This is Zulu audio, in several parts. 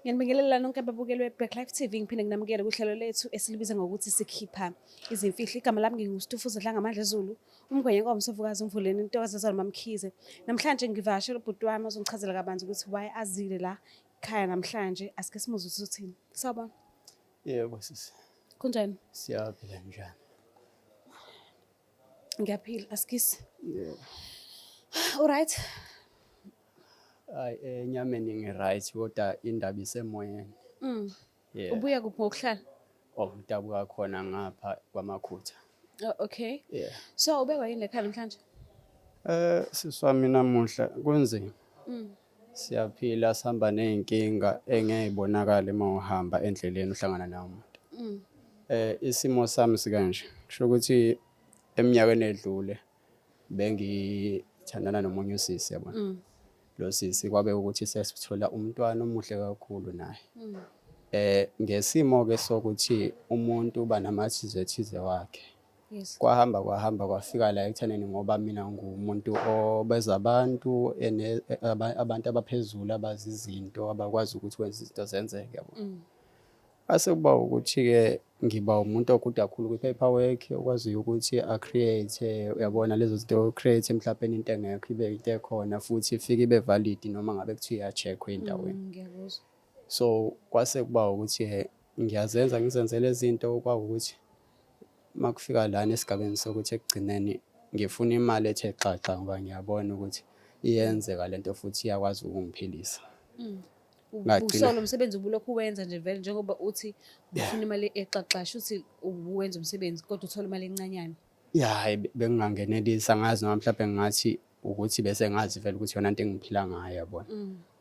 Ngiyanibingelela nonke ababukeli be-Blaqlife TV, ngiphinde nginamukele kuhlelo lethu esilibiza ngokuthi sikhipha izimfihlo. Igama lami nginguStufuza Dlangamandla Zulu, umgwenya Msofukazi umvuleni intokazi Mamkhize. Namhlanje ngivakashele ubhuti wami ozongichazela kabanzi ukuthi why azile la ekhaya namhlanje. Asike simuzwe ukuthi uthini. Sawubona. Yebo sisi. Kunjani? Siyaphila njani? Ngiyaphila, asikisi. Yebo. Alright. Enyameni ngi-right kodwa indaba isemoyeni. Yeah. Ubuya kuphi ngokuhlala? Ngidabuka khona ngapha kwamakhutha. Oh, okay. Yeah. So ubekwa yini ekhaya namhlanje? Sisi wami namuhla kunzima. Siyaphila sihamba ney'nkinga engey'bonakali uma uhamba endleleni uhlangana nomuntu. Isimo sami sikanje. Kusho ukuthi eminyakeni edlule bengithandana nomunye usisi yabona. Lo sisi kwabe ukuthi sesithola umntwana omuhle kakhulu naye. Ngesimo ke sokuthi umuntu uba namathize wakhe. Yes. Kwahamba kwafika la ekuthaneni ngoba mina ngumuntu obeza abantu abantu abaphezulu abazi izinto abakwazi ukuthi wenze izinto zenzeke yabo. Ase kuba ukuthi ke ngiba umuntu ogude kakhulu kwi-paperwork okwaziyo ukuthi a-create uyabona lezo zinto create mhlawumbe into engekho ibe into ekhona futhi ifike ibe valid noma ngabe kuthiwa iya-check endaweni. Ngiyakuzwa. So kwase kuba ukuthi ngiyazenza ngizenzele izinto kwakuthi makufika lana esigabeni sokuthi ekugcineni ngifuna imali ethe xaxa ngoba ngiyabona ukuthi iyenzeka lento futhi iyakwazi ukungiphilisa. Usolo umsebenzi ubulokhu wenza nje vele njengoba uthi ufuna imali exaxasha uthi uwenza umsebenzi kodwa uthola imali encanyana. Hayi bengingangenelisa ngazi noma mhlawumbe ngathi ukuthi bese ngazi vele ukuthi yona into engiphila ngayo yabona.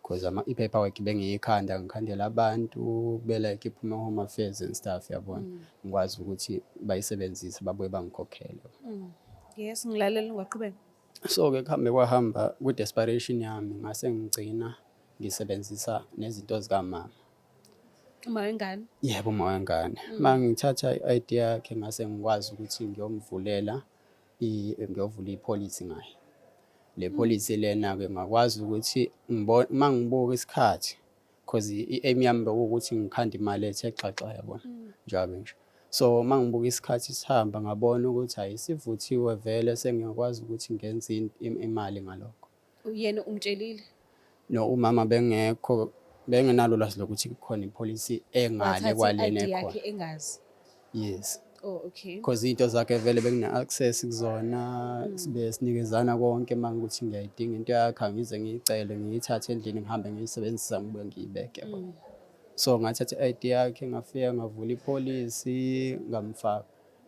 Because i-paperwork ngikhandela abantu like iphume home affairs and stuff yabona. Ngikwazi ukuthi bayisebenzise babuye bangikhokhele. Yes, ngilalela ungaqhubeka. So ke kwahamba ku-desperation yami ngase ngigcina ngisebenzisa nezinto zikamama. Umawengane? Yebo, umawengane. Mangithatha i-idea yakhe ngase ngikwazi ukuthi ngiyovula ipolicy ngayo. Le policy lena ke ngakwazi ukuthi mangibuka isikhathi because i-aim yami bekuwukuthi ngikhande imali ethe xaxa yabona njalo nje. So mangibuka isikhathi sihamba ngabona ukuthi ayisivuthiwe vele sengiyakwazi ukuthi ngenze imali ngalokho. Uyena umtshelile? No, umama bengekho bengenalo ulwazi lokuthi kukhona ipolicy engale kwalena ekhona. Yakhe engazi. Yes. Oh, okay. Because into zakhe vele bengina-access kuzona sibe sinikezana konke mangukuthi ngiyayidinga into yakhe angize ngiyicele ngiyithathe endlini ngihambe ngiyisebenzisa ngibuye ngiyibeke yabo. So ngathatha i-idea yakhe ngafika ngavula ipolicy ngamfaka.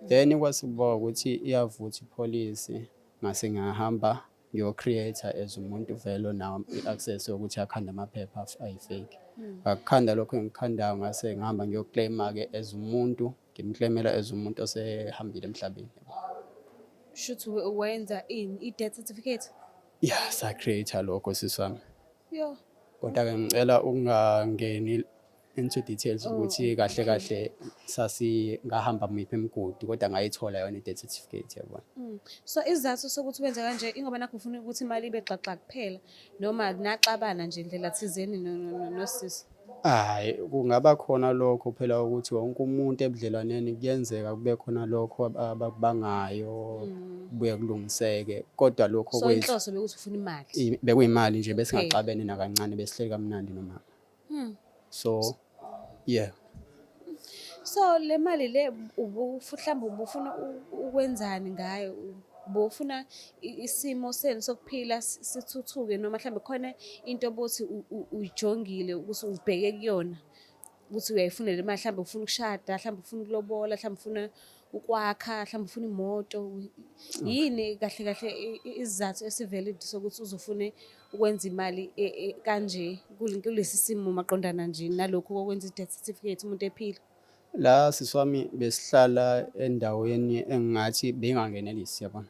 Then kwasikuba ukuthi iyavutha ipolicy ngase ngahamba ngiyo-create as umuntu vele nawo i-access yokuthi akhanda amaphepha ayi-fake. Akukhanda lokho engikhandayo ngase ngihamba ngiyoclaim-ke as umuntu ngimclaimela as umuntu osehambile emhlabeni. Shuthi wenza i-death certificate? Yeah, sa-create lokho sisi wami. Yo. Kodwa-ke ngicela ungangeni into details ukuthi kahle ngahamba miphi imigodi kodwa ngayithola yona i-death certificate yabona. So isizathu sokuthi wenze kanje ingoba nakho ufuna ukuthi imali ibe xaxa kuphela noma naxabana nje indlela thizeni nosisi? Hayi kungaba khona lokho phela ukuthi wonke umuntu ebudlelwaneni kuyenzeka kube khona lokho abakubangayo kubuye kulungiseke kodwa lokho so inhloso bekuthi ufuna imali bekuyimali nje bese ngaxabene nakancane besihleli kamnandi nomama. So yeah. So le mali le mhlawumbe ubufuna ukwenzani ngayo? Bofuna isimo senu sokuphila sithuthuke noma mhlawumbe khona into obuthi uyijongile ukuthi ubheke kuyona ukuthi uyayifuna le mali mhlawumbe ufuna ukushada mhlawumbe ufuna ukulobola mhlawumbe ufuna ukwakha mhlawumbe ufuna imoto yini kahle isizathu esivalid sokuthi uzofune ukwenza imali kanje kulesi simo maqondana nje nalokho kokwenza i-death certificate umuntu ephila? La siswami besihlala endaweni engathi bengangenelisi yabona.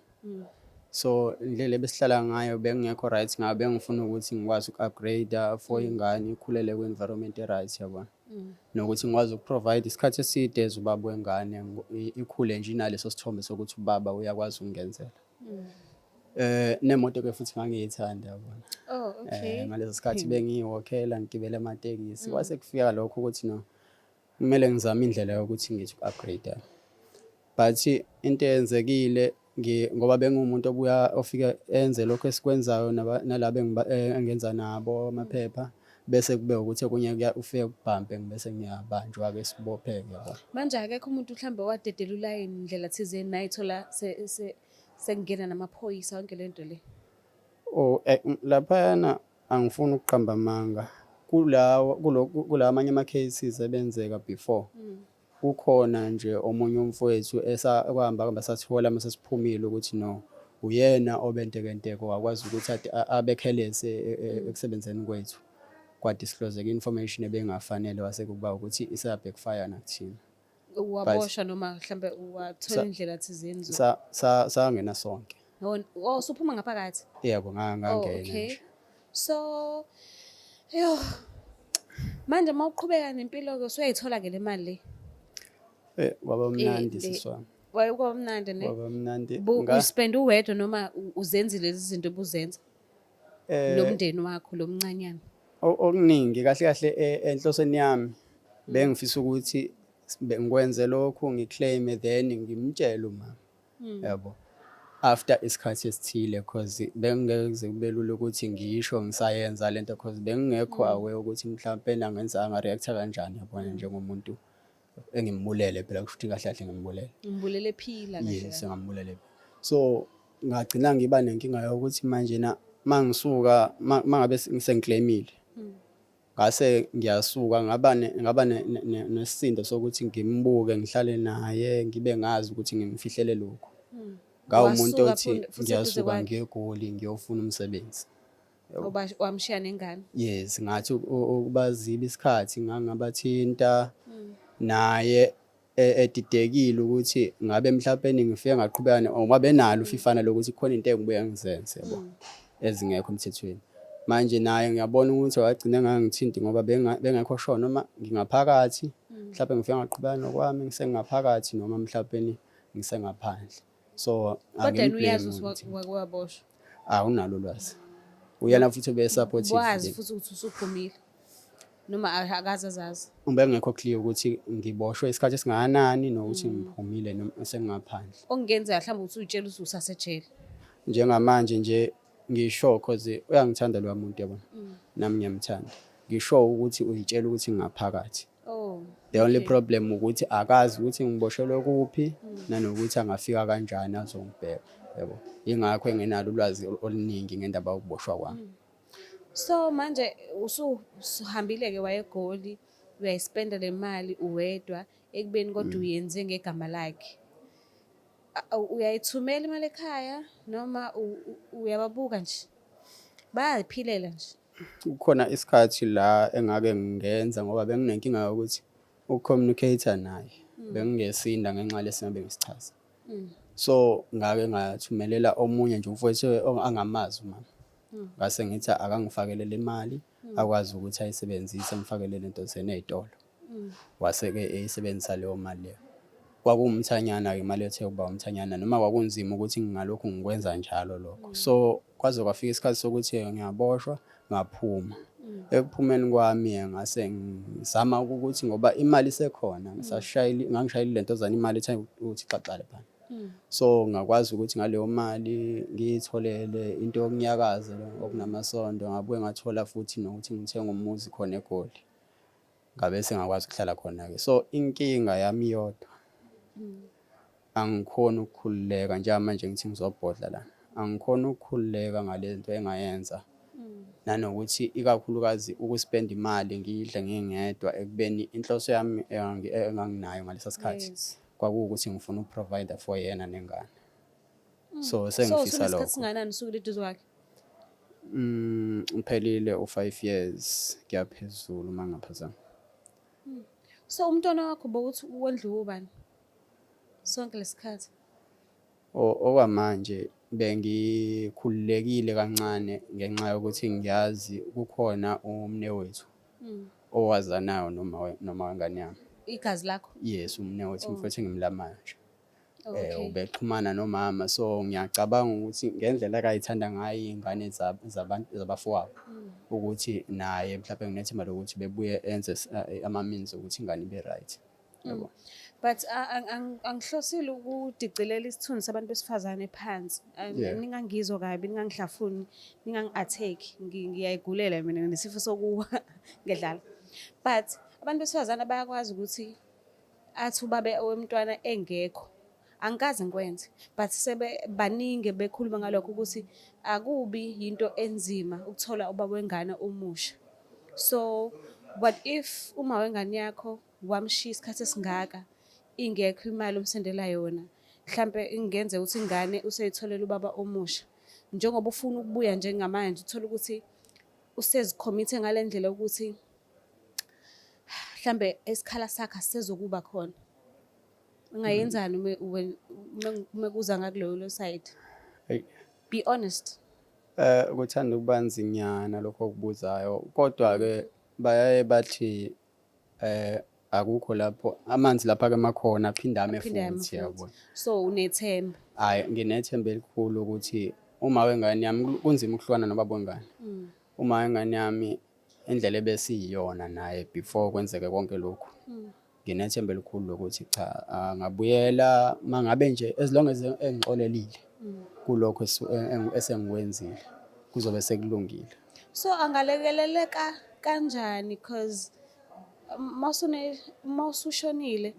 So indlela besihlala ngayo bengekho right ngabe bengifuna ukuthi ngikwazi uku-upgrade for ingane ikhulele kwi-environment e-right yabona. Nokuthi ngikwazi ukuprovide isikhathi eside as ubaba wengane ikhule nje inaleso sithombe sokuthi ubaba uyakwazi ukungenzela. Nemoto ke futhi ngangiyithanda yabona. Oh, okay. Ngaleso sikhathi bengiyiwokhela ngigibele amatekisi kwase kufika lokho ukuthi no kumele ngizame indlela yokuthi ngithi upgrade. But into eyenzekile ngoba bengumuntu obuya ofika enze lokho esikwenzayo nalabo engenza nabo amaphepha bese kube ukuthi okunye ufike kubhampe bese ngiyabanjwa ke sibopheke yabo. Manje akekho umuntu mhlambe wadedela ulayini indlela thizeni nayithola sengena namaphoyisa yonke lento le. Laphayana angifuni ukuqamba amanga kula amanye ama cases ebenzeka before. Kukhona nje omunye umfowethu esahamba sathola mase siphumile ukuthi no uyena obentekenteko wakwazi ukuthi abekhelese ekusebenzeni kwethu kwadisclose information ebengafanele wase kuba ukuthi isa backfire nakuthina. Waboshwa noma mhlambe wathola indlela thizeni sangena sonke. Oh, suphuma ngaphakathi? Yebo ngangena nje. So manje mawuqhubeka nempilo ke usuyayithola ke le mali le. Kwaba mnandi siswami. Kwaba mnandi ne? Kwaba mnandi. Uspend uwedwa noma uzenzile lezi zinto obuzenza? Nomndeni wakho lomncanyana. Okuningi kahle kahle enhlosweni yami bengifisa ukuthi ngikwenze lokho ngiclaim then ngimtshele uma yabo after isikhathi esithile because bengeze kubelula ukuthi ngisho ngisayenza lento because bengekho aware ukuthi mhlawumbe nangenza react kanjani yabona njengomuntu engimbulele phela kusho ukuthi kahle kahle ngimbulele. Ngimbulele ephila kahle. Yes ngambulele. So ngagcina ngiba nenkinga yokuthi manje na mangisuka mangabe ngisengiclaimile ngase ngiyasuka ngaba nesisindo sokuthi ngimbuke ngihlale naye ngibe ngazi ukuthi ngimfihlele lokho. Ngawo umuntu othi ngiyasuka ngiyegoli ngiyofuna umsebenzi. Wamshiya nengane? Yes ngathi ukubaziba isikhathi ngangabathinta naye edidekile ukuthi ngabe mhlawumbe ngifike ngaqhubekana ngoba benalo ufifana lokuthi khona into engibuye ngizenze yabo ezingekho emthethweni. Manje naye ngiyabona ukuthi wagcina ngangithinti ngoba bengekho sure noma ngingaphakathi mhlawumbe ngifike ngaqhubekana nokwami ngisengaphakathi noma mhlawumbe ngisengaphandle. So kodwa uyazi waboshwa? Awunalo ulwazi. Uyena futhi ube supportive. Wazi futhi ukuthi usuphumile noma akazazazi? Bengekho clear ukuthi ngiboshwe isikhathi esingakanani nokuthi ngiphumile noma sengaphandle. Okungenzeka mhlawumbe ukuthi uyitshela ukuthi usasejele. Njengamanje nje ngisho cause uyangithanda lo muntu yabona nami ngiyamthanda. Ngisho ukuthi uyitshela ukuthi ngaphakathi. The only problem ukuthi akazi ukuthi ngiboshelwe kuphi nanokuthi angafika kanjani azongibheka yabo. Ingakho engenalo ulwazi oluningi ngendaba yokuboshwa kwami. So manje usuhambile ke wayegoli uyayispenda le mali uwedwa ekubeni kodwa uyenze ngegama lakhe. Uyayithumela imali ekhaya noma uyababuka nje? Bayayiphilela nje. Kukhona isikhathi la engake ngenza ngoba benginenkinga yokuthi ucommunicator naye bengingesinda ngenxa lesingabe ngisichaza. So ngake ngathumelela omunye nje umfowethu angamazi mama. Ngase ngithi akangifakele le mali akwazi ukuthi ayisebenzise ngifakele lento senezitolo. Wase ke eyisebenzisa leyo mali leyo. Kwakuwumthanyana ke imali ethe kuba umthanyana noma kwakunzima ukuthi ngingalokho ngikwenza njalo lokho. So kwaze kwafika isikhathi sokuthi ngiyaboshwa ngaphuma. Ekuphumeni kwami ngase ngizama ukuthi ngoba imali isekhona ngangishayile lento zana imali ethe ukuthi xaxale phana. So ngakwazi ukuthi ngaleyo mali ngiyitholele into yokunyakaza okunamasondo ngabuye ngathola futhi nokuthi ngithenga umuzi khona eGoli. Ngabe sengakwazi ukuhlala khona ke. So inkinga yami yodwa angikhona ukukhululeka njengamanje ngithi ngizobhodla la. Angikhona ukukhululeka ngalento engayenza. Nanokuthi ikakhulukazi ukuspend imali ngidle ngingedwa ekubeni inhloso yami enganginayo ngalesa sikhathi kwakuwukuthi ngifuna ukuprovide for yena nengane. So sengifisa lokho. So singanani usuku leduze kwakhe? Uphelile u5 years kuyaphezulu mangaphazama. So umntwana wakho bokuthi uwondliwe ubani sonke lesikhathi? Okwamanje bengikhululekile kancane ngenxa yokuthi ngiyazi kukhona umnewethu owazanayo noma wengane yami. Igazi lakho? Yes umnewethu mfowethu engimlamayo nje. Okay. ubexhumana nomama, so ngiyacabanga ukuthi ngendlela akayithanda ngayo iy'ngane zabafowabo ukuthi naye mhlawumbe nginethemba lokuthi bebuye enze ama-means ukuthi ingane ibe right. Yabo. But angihlosile ukudicilela isithunzi sabantu besifazane phansi. Yeah. Ningangizwa kabi, ningangihlafuni, ningangi-attack. Ngiyayigulela mina nesifo sokuwa ngedlala. But abantu besifazane bayakwazi ukuthi athi ubabe wemntwana engekho. Angikaze ngikwenze, but baningi bekhuluma ngalokho ukuthi akubi yinto enzima ukuthola ubaba wengane omusha. So, what if uma wengane yakho wamshiya isikhathi esingaka ingekho imali omsendela yona, mhlampe ingenze ukuthi ingane useyitholela ubaba omusha. Njengoba ufuna ukubuya njengamanje uthola ukuthi usezikhomithe ngale ndlela ukuthi mhlambe esikhala sakhe asisezokuba khona. Ungayenzani uma kuza ngakuleyo side? Hey. Be honest. Kuthanda ukuba nzinyana lokho okubuzayo, kodwa-ke bayaye bathi akukho lapho amanzi lapha-ke makhona aphinde ame futhi, yabona. So unethemba. Hhayi, nginethemba elikhulu ukuthi uma wengane yami kunzima ukuhlukana nobaba wengane. Uma wengane yami indlela ebesiyiyona naye before kwenzeke konke lokhu, nginethemba elikhulu lokuthi cha, angabuyela mangabe nje as long as engixolelile kulokho esengikwenzile kuzobe sekulungile. So angalekeleleka kanjani? Because mawusushonile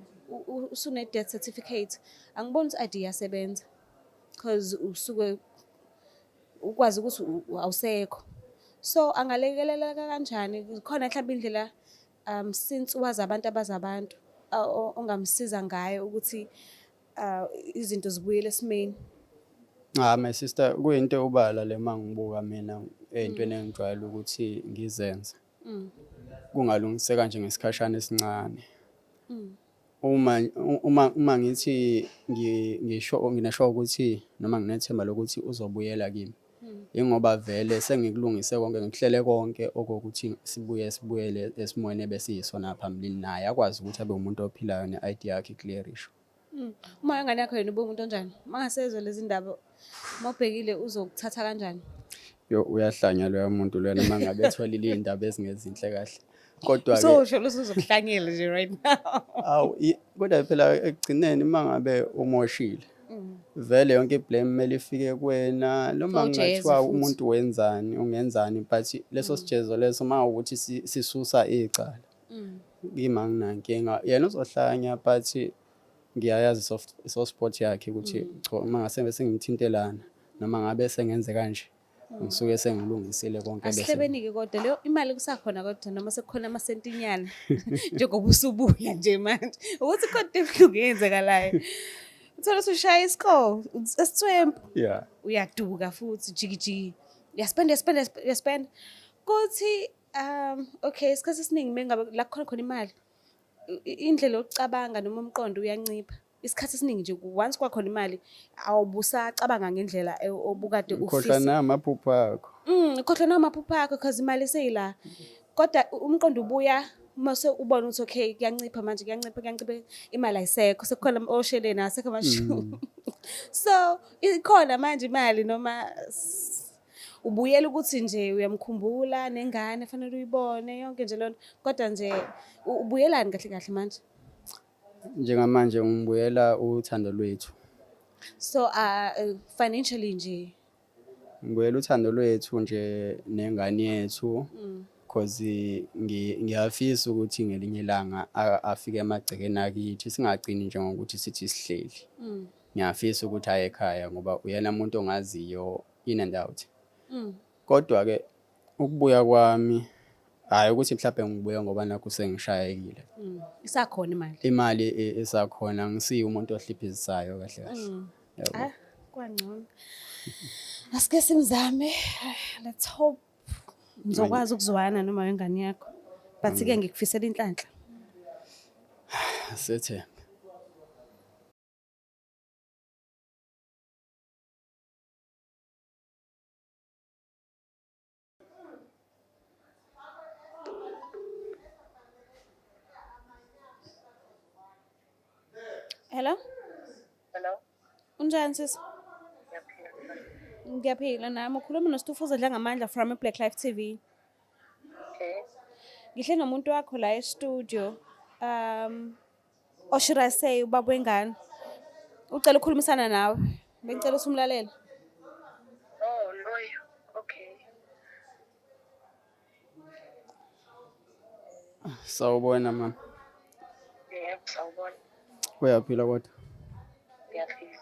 usune death certificate, angiboni ukuthi ID yasebenza because usuke ukwazi ukuthi awusekho. So angalekeleleka kanjani? Khona mhlawumbe indlela since wazi abantu abazabantu ongamsiza ngayo ukuthi izinto zibuyele esimeni. My sister, kuyinto ubala le mangibuka mina ey'ntweni engijwayele ukuthi ngizenze. Kungalungiseka nje ngesikhashana esincane. Uma ngithi nginasho ukuthi noma nginethemba lokuthi uzobuyela kimi. Ingoba vele sengikulungise konke, ngikuhlele konke okokuthi sibuyele esimweni ebesiyisona phambilini, naye akwazi ukuthi abe umuntu ophilayo ne-ID yakhe clearisho. Uma wengane yakho yena ube umuntu onjani? Mangasezwe lezi ndaba mawubhekile uzokuthatha kanjani? Uyahlanya loya muntu loya noma ngabe etholile iy'ndaba ezingezinhle kahle. Kodwa-ke So usho uzokuhlanyela nje right now. Kodwa phela ekugcineni uma ngabe umoshile vele yonke iblame kumele ifike kuwena, noma kungathiwa umuntu wenzani ungenzani, but leso sijezo leso uma ukuthi sisusa icala kimi anginankinga, yena uzohlanya, but ngiyayazi soft spot yakhe ukuthi uma ngase sengimthintelana noma ngabe sengenze kanje ngisuke sengilungisile konke bese. Asihlebeni-ke kodwa leyo imali kusakhona kodwa noma sekukhona amasentinyana njengoba usubuya nje manje ukuthi kodwa ebuhlungu eyenzekalayo uthola usushaya isikole esithwempu, Yeah, uyaduka futhi jikijiki, uyaspenda kuthi okay isikhathi esiningi mengabe la kukhona khona imali indlela yokucabanga noma umqondo uyancipha. Isikhathi esiningi nje once kwakhona imali awubusacabanga ngendlela obukade ufisa. ukhohlwa namaphupho akho. Ukhohlwa namaphupho akho because imali seyila. Kodwa umqondo ubuya mase ubona ukuthi okay kuyancipha manje, kuyancipha imali ayisekho, sekukhona osheleni asekho amashu. So ikhona manje imali noma ubuyela ukuthi nje uyamkhumbula nengane fanele uyibone yonke nje lona, kodwa nje ubuyelani kahle kahle manje? Njengamanje ngibuyela uthando lwethu. So financially nje Ngibuyela uthando lwethu nje nengane yethu, because ngiyafisa ukuthi ngelinye ilanga afike emagcekeni akithi, singagcini nje ngokuthi sithi sihleli. Ngiyafisa ukuthi aye ekhaya ngoba uyena umuntu ongaziyo in and out. Kodwa-ke ukubuya kwami hhayi ukuthi mhlawumbe ngibuye ngoba nakho sengishayekile. isakhona Imali isakhona, ngisiye umuntu ohliphizisayo kahle kahle. Yabo. Kwangcono. Asike simzame. Let's hope ngizokwazi ukuzwana noma wengane yakho. But-ke ngikufisela inhlanhla. Sethemba. Hello? Hello? Unjani sisi? Ngiyaphila njani? Ngiyaphila nami. Ukhuluma noSitufuza Dlangamandla from Blaqlife TV. Okay. Ngihle nomuntu wakho la e-studio. Oshirase ubabwengane. Ucela ukukhulumisana nawe. Bengicela usumlalela. Oh, loyo. Okay. Sawubona mama. Yebo, sawubona. Uyaphila kodwa? Ngiyaphila.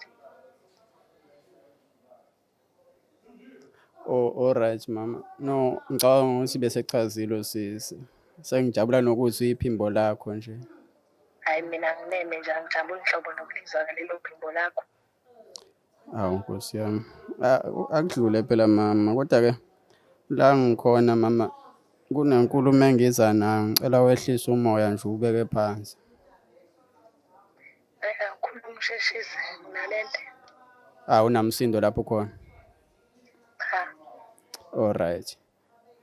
Alright mama. No, ngicabanga ukuthi bese chazile sisi. Sengijabula nokuzwa iphimbo lakho nje. Hayi mina ngineme nje angijabuli nhlobo nokulizwa lelo phimbo lakho. Hawu Nkosi yami. Akudlule phela mama, kodwa-ke la ngikhona mama kunenkulumo engiza nayo, ngicela wehlise umoya nje ubeke phansi. Ukhuluma usheshise ngilalele. Unamsindo lapho khona? Cha. Alright.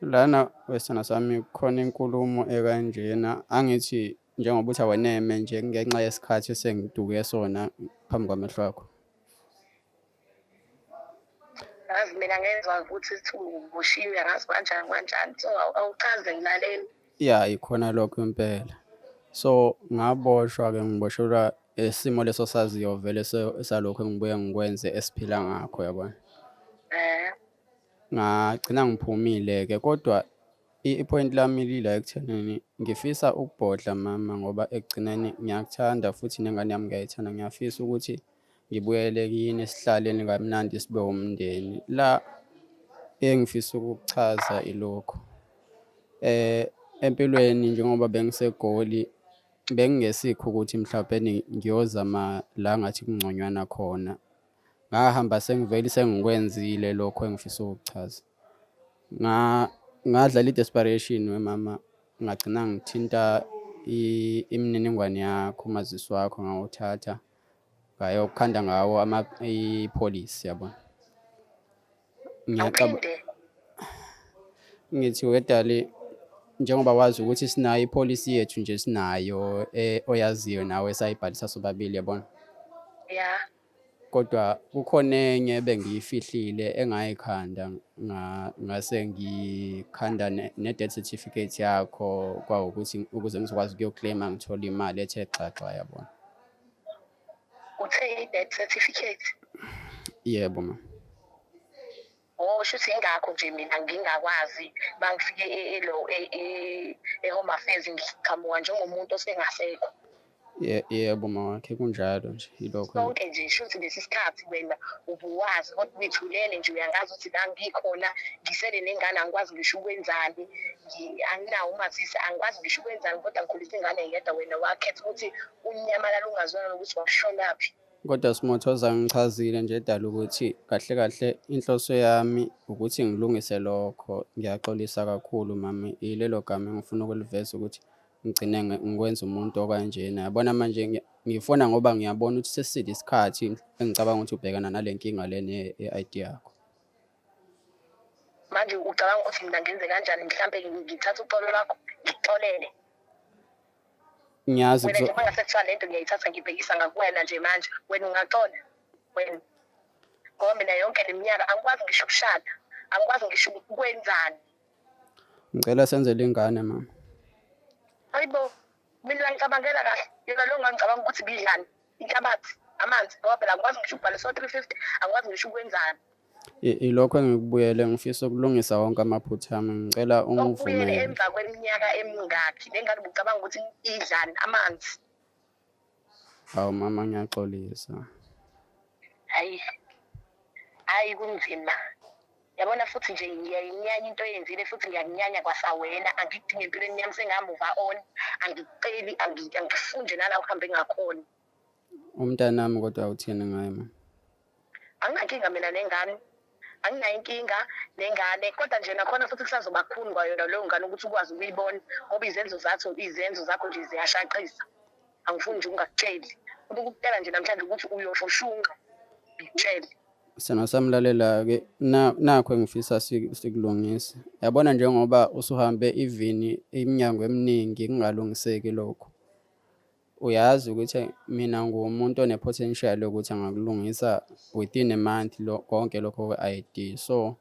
Lana wesithanda sami kukhona inkulumo ekanjena, angithi njengoba uthi aweneme nje ngenxa yesikhathi esengiduke sona phambi kwamehlo akho. Ngazi mina ngezwa ukuthi ubushiwe ngazi kanjani so awuchaze ngilalele. Ya, ikhona lokho impela. So ngaboshwa-ke ngiboshelwa isimo leso saziyo vele salokho engibuye ngikwenze esiphila ngakho yabona. Ngagcina ngiphumile-ke kodwa i-point lami lila ekuthenini ngifisa ukubhodla mama ngoba ekugcineni ngiyakuthanda futhi nengane yami ngiyayithanda. Ngiyafisa ukuthi ngibuyele kini sihlaleni kamnandi sibe umndeni. La engifisa ukukuchaza ilokho. Empilweni njengoba bengisegoli bengingesikho ukuthi mhlawumbe ngiyozama la ngathi kungconywana khona. Ngahamba sengivele sengikwenzile lokho engifisa ukuchaza. Ngadlala i-desperation wemama, ngagcina ngithinta imininingwane yakho, umazisi wakho ngawuthatha ngayokukhanda ngawo ipolisi yabona. Ngithi wedali njengoba wazi ukuthi sinayo ipolisi yethu nje sinayo oyaziyo nawe esayibhalisa sobabili yabona. Yeah. Kodwa kukhona enye bengiyifihlile engayikhanda ngase ngikhanda ne-death certificate yakho kwawukuthi ukuze ngizokwazi ukuyoclaima ngithola imali ethe xaxa yabona. Uthe i-death certificate? Yebo ma. Shuthi ingakho nje mina ngingakwazi bangifike e-home affairs ngiqhamuka njengomuntu osengasekho. Yebo mawakhe kunjalo nje ilokho. Sonke nje shuthi lesi sikhathi wena ubuwazi kodwa withulele nje uyangazi ukuthi la ngikhona ngisele nengane angikwazi ngisho ukwenzani. Anginawo umazisi angikwazi ngisho ukwenzani kodwa ngikhulisa ingane yedwa wena wakhetha ukuthi unyamalala ungazwana nokuthi washonaphi. Kodwa Smothoza ngichazile nje edala ukuthi kahle kahle inhloso yami ukuthi ngilungise lokho. Ngiyaxolisa kakhulu mami, ilelo gama engifuna ukuliveza ukuthi ngigcine ngikwenza umuntu okanjena. Yabona manje ngifuna ngoba ngiyabona ukuthi seside isikhathi engicabanga ukuthi ubhekana nale nkinga le ne-ID yakho. Manje ucabanga ukuthi mina ngenze kanjani mhlambe ngithatha uxolo lwakho ngixolele? Ngiyazi wena nje manje sekuthiwa lento ngiyayithatha ngibhekisa ngakuwena nje manje wena ungaxola wena. Ngoba mina yonke leminyaka angikwazi ngisho ukushada, angikwazi ngisho ukwenzani. Ngicela senzele ingane mama. Hayibo, mina ngicabangela kahle. Yena lo ngicabanga ukuthi bidlani, inhlabathi, amanzi ngoba phela angikwazi ngisho ukubhalisa 350, angikwazi ngisho ukwenzani. Ilokho engikubuyele ngifisa ukulungisa wonke amaphutha ami. Ngicela ungivumele. Ubuyele emva kweminyaka emingaki lengane ubucabanga ukuthi idlani amanzi. Hawu mama ngiyaxolisa. Hayi kunzima. Yabona futhi nje ngiyayinyanya into oyenzile futhi ngiyakunyanya kwasawena. Angidingi empilweni yami sengamove on. Angiceli angifunde nala uhambe ngakhona. Umntanami kodwa uthini ngaye mama? Anginankinga mina nengane. Anginayo inkinga nengane kodwa nje nakhona futhi kusazoba kukhulu kwayona leyo ngane ukuthi ukwazi ukuyibona ngoba izenzo zakho nje ziyashaqisa. Angifuni nje ungakutsheli. Ukukutshela nje namhlanje ukuthi uyofoshunqa. Ngitshele. Sena samlalela-ke nakho engifisa sikulungise. Yabona njengoba usuhambe even iminyango eminingi kungalungiseki lokho. uyazi ukuthi mina ngumuntu one-potential yokuthi angakulungisa within a month konke lokho kwe-ID. So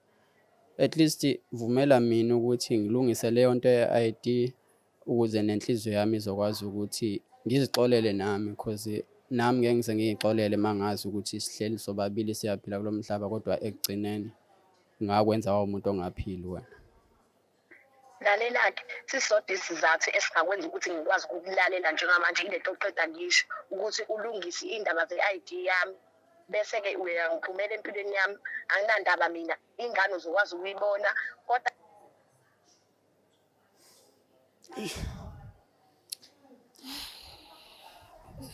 at least vumela mina ukuthi ngilungise leyo nto ye-ID ukuze nenhliziyo yami izokwazi ukuthi ngizixolele nami, because nami ngeke ngize ngiy'xolele uma ngazi ukuthi sihleli sobabili siyaphila kulo mhlaba, kodwa ekugcineni ngakwenza umuntu ongaphili wena. Lalela-ke sisodwa isizathu esingakwenza ukuthi ngikwazi ukukulalela njengamanje ile nto oqeda ngisho ukuthi ulungise iy'ndaba ze-ID yami, bese-ke uyangiphumela empilweni yami, anginandaba mina, ingane uzokwazi ukuyibona kodwa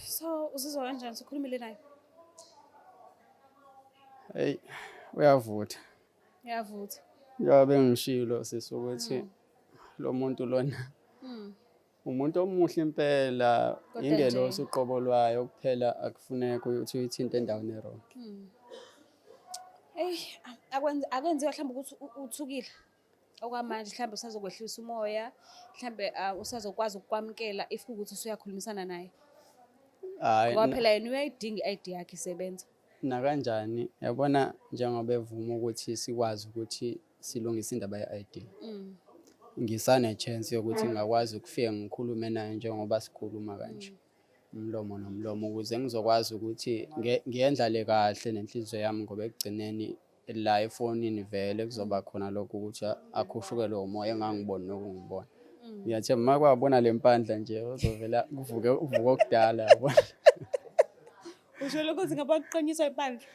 So uzizwa kanjani sikhulumile naye? Hey, uyavutha. Uyavutha. Njengoba bengishilo sisukuthi lo muntu lona umuntu omuhle impela, Kodwa ingelosi uqobo lwayo, kuphela akufuneka ukuthi uyithinte endaweni erong. Hey, akwenziwa mhlawumbe ukuthi uthukile okwamanje, mhlawumbe usazokwehlisa umoya, mhlawumbe usazokwazi ukukwamukela if kuwukuthi usuyakhulumisana naye. Hayi, Ngoba phela yena uyayidinga i-ID yakhe isebenza. nakanjani yabona, njengoba evuma ukuthi sikwazi ukuthi silungise indaba ye-ID, ngisane-chance yokuthi ngingakwazi ukufika ngikhulume naye njengoba sikhuluma kanje umlomo nomlomo, ukuze ngizokwazi ukuthi ngiyendlale kahle nenhliziyo yami, ngoba ekugcineni la efonini vele kuzoba khona lokho ukuthi akhushukelwe umoya engangiboni nokungibona. Ngiyathemba uma kwabona le mpandla nje uzovela uvuke okudala, yabona. Usho lokho ngaba kuqonyiswa ibandla.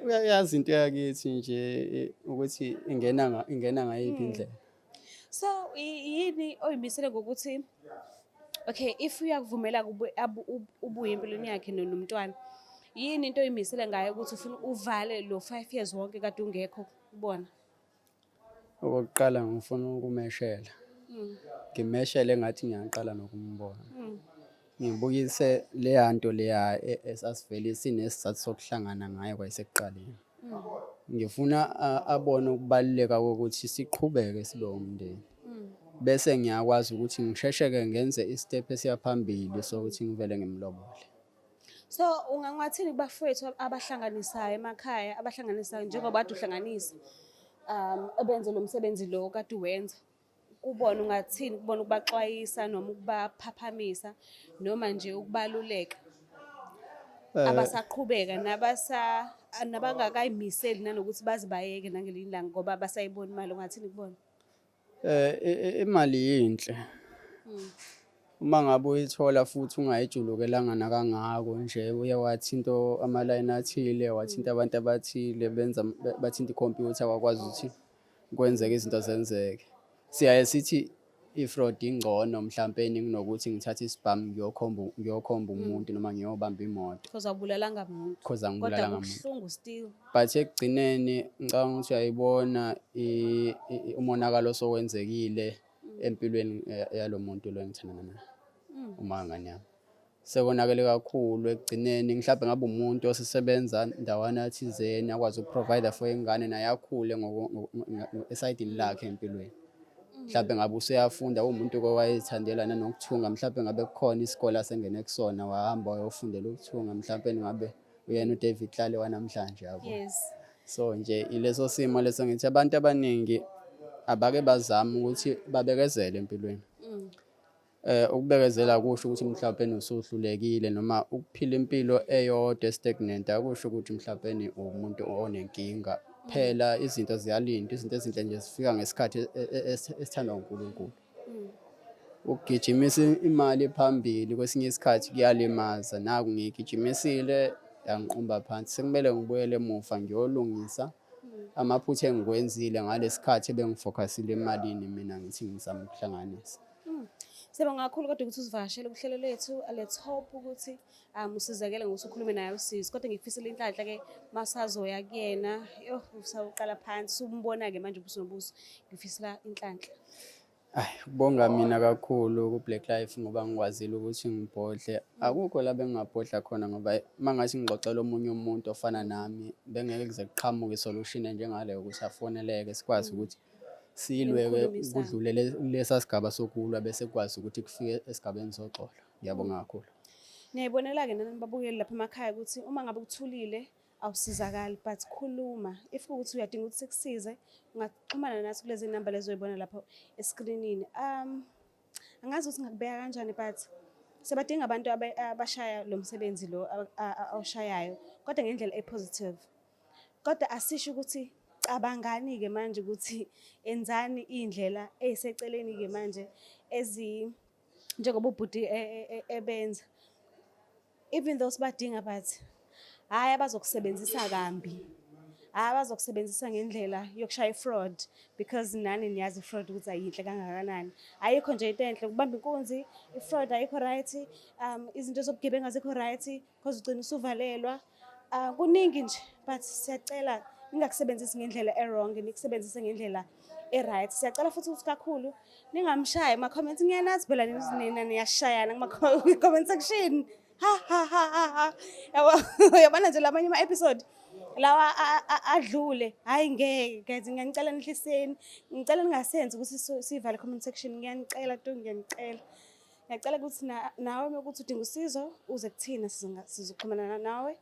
Uyayazi into yakithi nje ukuthi ingena ngayiphi indlela. So yini oyimisele ngokuthi okay, if uyakuvumela ubuye empilweni yakhe nomntwana, yini into oyimisele ngayo ukuthi ufuna uvale lo 5 years wonke kade ungekho kubona? Okokuqala ngifuna ukumeshela, ngimeshele engathi ngiyaqala nokumbona, ngibukise leya nto leya esasivele sinesizathu sokuhlangana ngayo kwayesekuqaleni. Ngifuna abone ukubaluleka kokuthi siqhubeke sibe umndeni, bese ngiyakwazi ukuthi ngishesheke ngenze istep esiyaphambili sokuthi ngivele ngimlobole. So ungangathini kubafowethu abahlanganisayo emakhaya, abahlanganisayo njengoba kade uhlanganisa ebenze lo msebenzi lo kade uwenza, kubona ungathini, kubona ukubaxwayisa noma ukubaphaphamisa noma nje ukubaluleka abasaqhubeka nabangakayimiseli nanokuthi bazi bayeke nangelinye ilanga ngoba basayibona imali, ungathini kubona? Imali yinhle uma ngabe uyithola futhi ungayijulukelanga nakangako nje, uye wathinta amalayini athile, wathinta abantu abathile bathinta ikhompyutha, wakwazi ukuthi kwenzeke izinto zenzeke. Siyaye sithi i-fraud ingcono mhlampeni kunokuthi ngithathe isibhamu ngiyokhomba umuntu noma ngiyobamba imoto, Because awubulalanga muntu. because angibulalanga muntu. Kubuhlungu still. But ekugcineni ngicabanga ukuthi uyayibona umonakalo osowenzekile empilweni yalo muntu lo engithandana naye, umawengane yami. Sekonakele kakhulu ekugcineni, mhlawumbe ngabe umuntu osesebenza ndawana thizeni akwazi ukuprovide for ingane naye akhule esayidini lakhe empilweni. Mhlawumbe ngabe useyafunda, umuntu owayethandela nanokuthunga, mhlawumbe ngabe kukhona isikole asengene kusona wahamba wayofundela ukuthunga, mhlawumbe ngabe uyena uDavid Hlale wanamhlanje, yabo. Yes. So nje ileso simo leso ngithi abantu abaningi abake bazama ukuthi babekezele empilweni. Ukubekezela akusho ukuthi mhlawumbe usuhlulekile noma ukuphila impilo eyodwa stagnant, akusho ukuthi mhlawumbe umuntu onenkinga. Phela izinto ziyalinda, izinto ezinhle nje zifika ngesikhathi esithandwa uNkulunkulu. Ukugijimisa imali phambili kwesinye isikhathi kuyalimaza. Naku ngiyigijimisile yangiqumba phansi, sekumele ngibuyele emuva ngiyolungisa amaphutha engikwenzile ngalesikhathi ebengifocusile emalini, mina ngithi ngizama ukuhlanganisa. Sibonga kakhulu kodwa ukuthi usivakashele kuhlelo lethu. Let's hope ukuthi usizakele ngokuthi ukhulume naye usizi. Kodwa ngikufisela inhlanhla-ke masazoya kuyena, usawuqala phansi, umbona-ke manje ubuso nobuso, ngifisela inhlanhla. Kubonga mina kakhulu ku-Blaqlife ngoba ngikwazile ukuthi ngibhodle. Akukho la bengingabhodla khona ngoba uma ngathi ngixoxela omunye umuntu ofana nami bengeke kuze kuqhamuke isolution njengaleyo ukuthi afoneleke sikwazi ukuthi silwe-ke Nikhulumisane. kudlule lesa sigaba sokulwa bese kukwazi ukuthi kufike esigabeni soxolo. Ngiyabonga kakhulu. Niyayibonela-ke nani babukeli lapha emakhaya ukuthi uma ngabe kuthulile awusizakali, but khuluma. If ukuthi uyadinga ukuthi sikusize, ungaxhumana nathi kulezi namba lezo oyibona lapho eskrinini. Angazi ukuthi ngakubeka kanjani, but sebadinga abantu abashaya lo msebenzi lo awushayayo, kodwa ngendlela e-positive. Kodwa asisho ukuthi cabangani-ke manje ukuthi enzani iy'ndlela ey'seceleni-ke manje njengoba ubhuti ebenza. Even though sibadinga but hhayi abazokusebenzisa kambi, hhayi abazokusebenzisa ngendlela yokushaya i-fraud, because nani niyazi i-fraud ukuthi ayinhle kangakanani. Ayikho nje into enhle ukubamba inkunzi, i-fraud ayikho right, izinto zobugebengu azikho right because ugcina usuvalelwa. Kuningi nje, but siyacela ningakusebenzisi ngendlela e-wrong, nikusebenzise ngendlela e-right. Siyacela futhi ukuthi kakhulu ningamshayi ama-comments. Ngiyanazi phela nina niyashayana kuma-comment section. Uyabona nje lamanye ama-episode lawa adlule, hhayi ngeke guys, ngiyanicela nihliseni, ngicela ningasenzi ukuthi siyivale comment section. Ngiyanicela tu, ngiyanicela. Ngiyacela ukuthi nawe uma ukuthi udinga usizo uze kuthina, sizoxhumana nawe,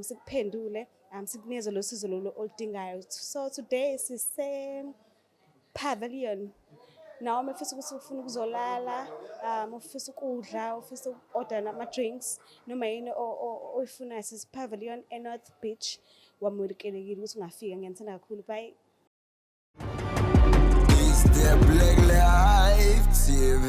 sikuphendule, sikunikeze lo sizo lolu oludingayo. So today sise-pavilion. Nawe uma ufisa ukuthi ufuna ukuzolala, ufisa ukudla, ufisa uku-order ama-drinks, noma yini oyifunayo, sise-pavilion e-North Beach. Wamukelekile ukuthi ungafika. Ngiyanithanda kakhulu. Bye. It's the Blaqlife TV.